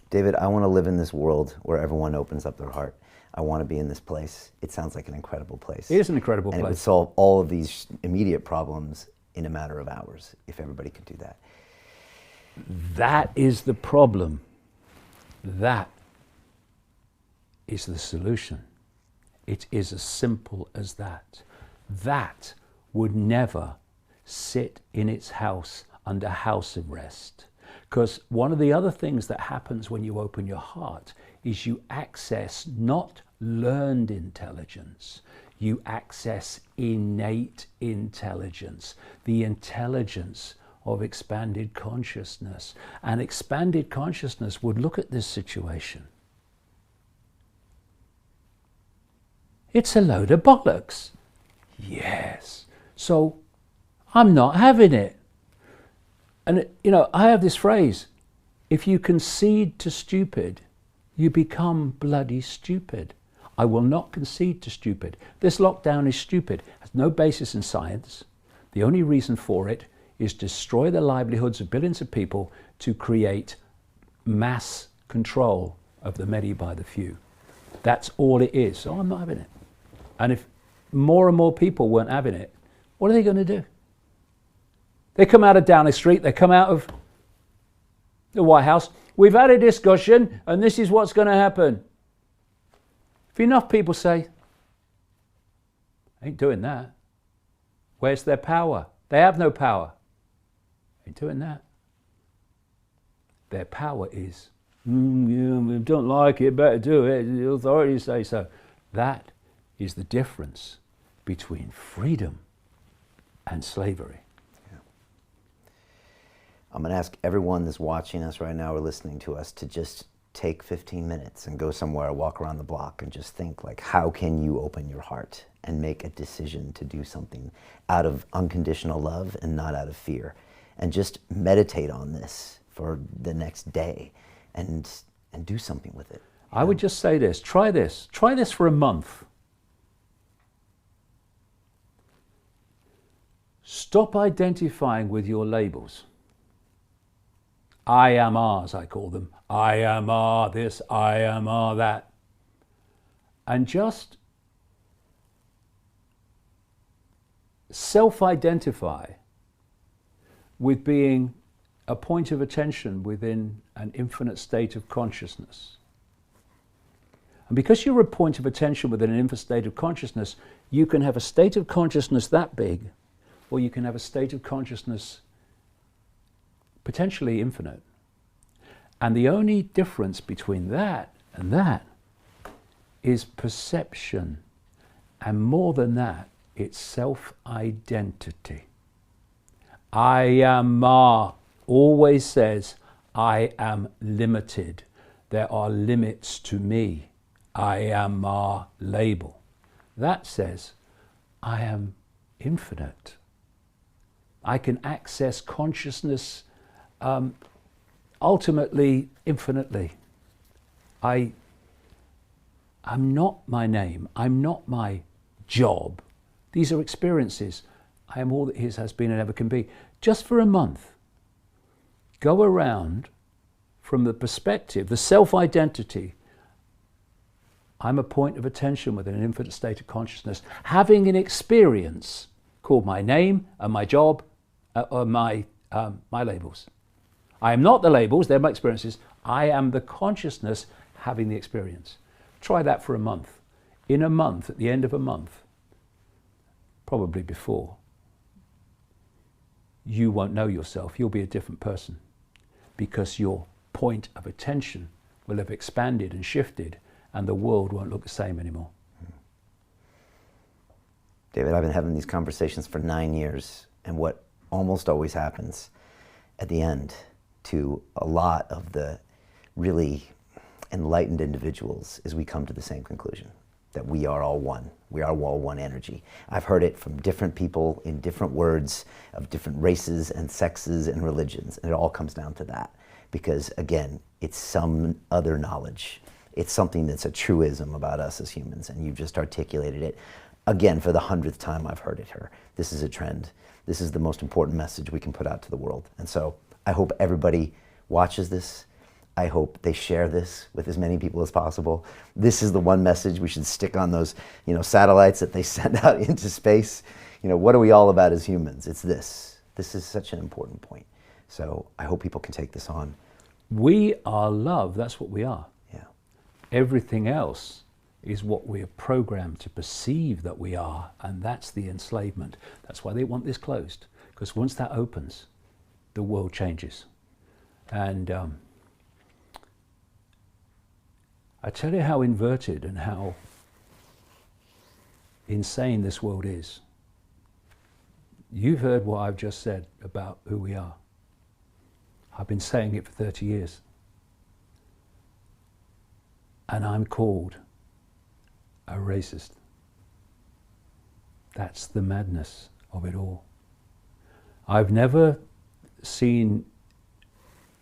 David, I want to live in this world where everyone opens up their heart. I want to be in this place. It sounds like an incredible place. It is an incredible and place. It would solve all of these immediate problems in a matter of hours if everybody could do that. That is the problem. That is the solution. It is as simple as that. That would never sit in its house under house arrest. Because one of the other things that happens when you open your heart is you access not learned intelligence, you access innate intelligence, the intelligence of expanded consciousness. And expanded consciousness would look at this situation. It's a load of bollocks. Yes. So I'm not having it. And you know, I have this phrase, if you concede to stupid, you become bloody stupid. I will not concede to stupid. This lockdown is stupid, has no basis in science. The only reason for it is destroy the livelihoods of billions of people to create mass control of the many by the few. That's all it is. So I'm not having it. And if more and more people weren't having it, what are they going to do? They come out of Downing Street, they come out of the White House. We've had a discussion and this is what's going to happen. If enough people say, ain't doing that, where's their power? They have no power. Ain't doing that. Their power is, we don't like it, better do it, the authorities say so. That is the difference between freedom and slavery. I'm going to ask everyone that's watching us right now or listening to us to just take 15 minutes and go somewhere, walk around the block and just think, like, how can you open your heart and make a decision to do something out of unconditional love and not out of fear? And just meditate on this for the next day and do something with it. I would just say this. Try this for a month. Stop identifying with your labels. I am ours, I call them. I am this, I am that. And just self-identify with being a point of attention within an infinite state of consciousness. And because you're a point of attention within an infinite state of consciousness, you can have a state of consciousness that big, or you can have a state of consciousness potentially infinite. And the only difference between that and that is perception. And more than that, it's self-identity. I am always says, I am limited. There are limits to me. I am label. That says, I am infinite. I can access consciousness ultimately, infinitely. I'm not my name. I'm not my job. These are experiences. I am all that is, has been, and ever can be. Just for a month, go around from the perspective, the self-identity. I'm a point of attention within an infinite state of consciousness, having an experience called my name and my job, or my labels. I am not the labels, they're my experiences. I am the consciousness having the experience. Try that for a month. In a month, at the end of a month, probably before, you won't know yourself. You'll be a different person because your point of attention will have expanded and shifted and the world won't look the same anymore. David, I've been having these conversations for 9 years, and what almost always happens at the end to a lot of the really enlightened individuals is we come to the same conclusion, that we are all one. We are all one energy. I've heard it from different people in different words of different races and sexes and religions, and it all comes down to that. Because again, it's some other knowledge. It's something that's a truism about us as humans, and you've just articulated it. Again, for the 100th time I've heard it here. This is a trend. This is the most important message we can put out to the world. And so I hope everybody watches this. I hope they share this with as many people as possible. This is the one message we should stick on those, satellites that they send out into space. What are we all about as humans? It's this. This is such an important point. So I hope people can take this on. We are love. That's what we are. Yeah. Everything else is what we are programmed to perceive that we are, and that's the enslavement. That's why they want this closed, because once that opens, the world changes. And I tell you how inverted and how insane this world is. You've heard what I've just said about who we are. I've been saying it for 30 years. And I'm called a racist. That's the madness of it all. I've never seen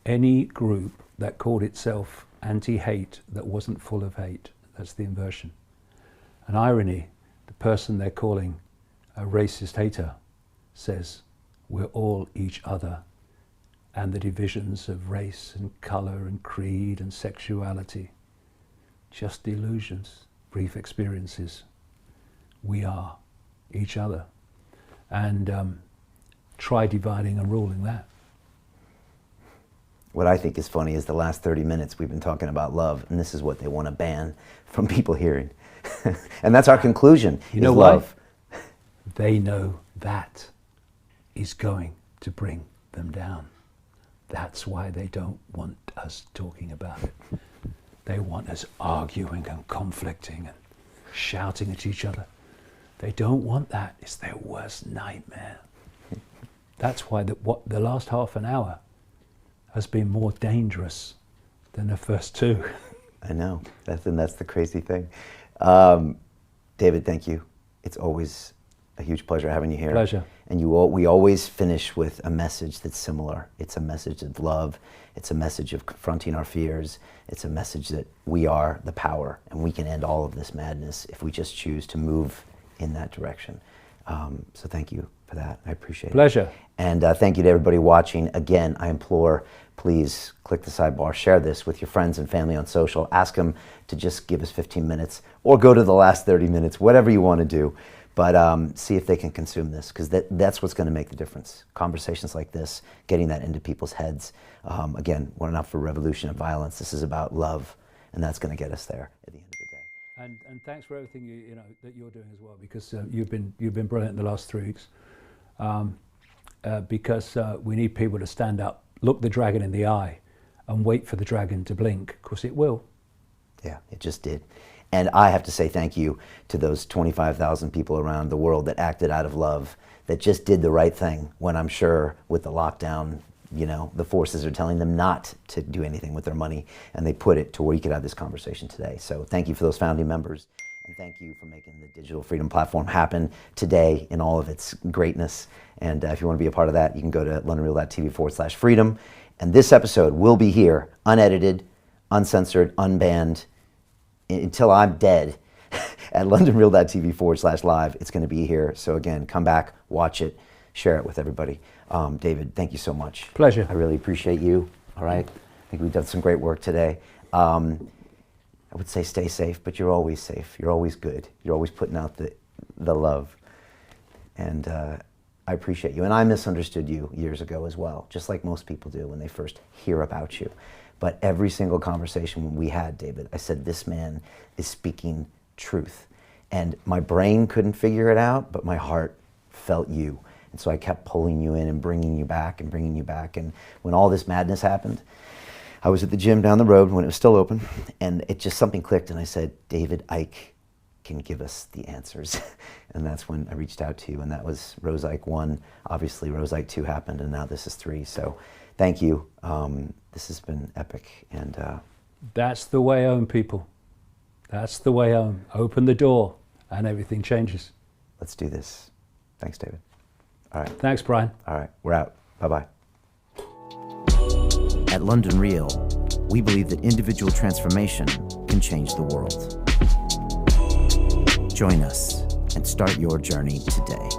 any group that called itself anti-hate that wasn't full of hate. That's the inversion. An irony, the person they're calling a racist hater says we're all each other, and the divisions of race and colour and creed and sexuality, just delusions, brief experiences. We are each other. And try dividing and ruling that. What I think is funny is the last 30 minutes we've been talking about love, and this is what they want to ban from people hearing. And that's our conclusion. You know love. Why? They know that is going to bring them down. That's why they don't want us talking about it. They want us arguing and conflicting and shouting at each other. They don't want that. It's their worst nightmare. That's why the last half an hour has been more dangerous than the first two. I know. That's the crazy thing. David, thank you. It's always a huge pleasure having you here. Pleasure. And we always finish with a message that's similar. It's a message of love. It's a message of confronting our fears. It's a message that we are the power, and we can end all of this madness if we just choose to move in that direction. So thank you for that. I appreciate it. Pleasure. And thank you to everybody watching. Again, I implore, please click the sidebar, share this with your friends and family on social. Ask them to just give us 15 minutes or go to the last 30 minutes, whatever you want to do. But see if they can consume this, because that's what's going to make the difference. Conversations like this, getting that into people's heads. Again, we're not for revolution and violence. This is about love, and that's going to get us there at the end of the day. And thanks for everything you know that you're doing as well, because you've been brilliant in the last 3 weeks. Because we need people to stand up, look the dragon in the eye, and wait for the dragon to blink, because it will. Yeah, it just did. And I have to say thank you to those 25,000 people around the world that acted out of love, that just did the right thing when I'm sure with the lockdown, the forces are telling them not to do anything with their money, and they put it to where you could have this conversation today. So thank you for those founding members, and thank you for making the Digital Freedom Platform happen today in all of its greatness. And if you want to be a part of that, you can go to londonreal.tv/freedom. And this episode will be here, unedited, uncensored, unbanned, until I'm dead at londonreal.tv/live. It's going to be here. So again, come back, watch it, share it with everybody. David, thank you so much. Pleasure. I really appreciate you. All right. I think we've done some great work today. I would say stay safe, but you're always safe. You're always good. You're always putting out the love. And I appreciate you. And I misunderstood you years ago as well, just like most people do when they first hear about you. But every single conversation we had, David, I said, this man is speaking truth. And my brain couldn't figure it out, but my heart felt you. And so I kept pulling you in and bringing you back and bringing you back. And when all this madness happened, I was at the gym down the road when it was still open, and it just something clicked, and I said, David Icke can give us the answers. And that's when I reached out to you, and that was Rose Icke 1. Obviously, Rose Icke 2 happened, and now this is 3. So thank you. This has been epic. And that's the way home, people. That's the way home. Open the door, and everything changes. Let's do this. Thanks, David. All right. Thanks, Brian. All right. We're out. Bye-bye. At London Real, we believe that individual transformation can change the world. Join us and start your journey today.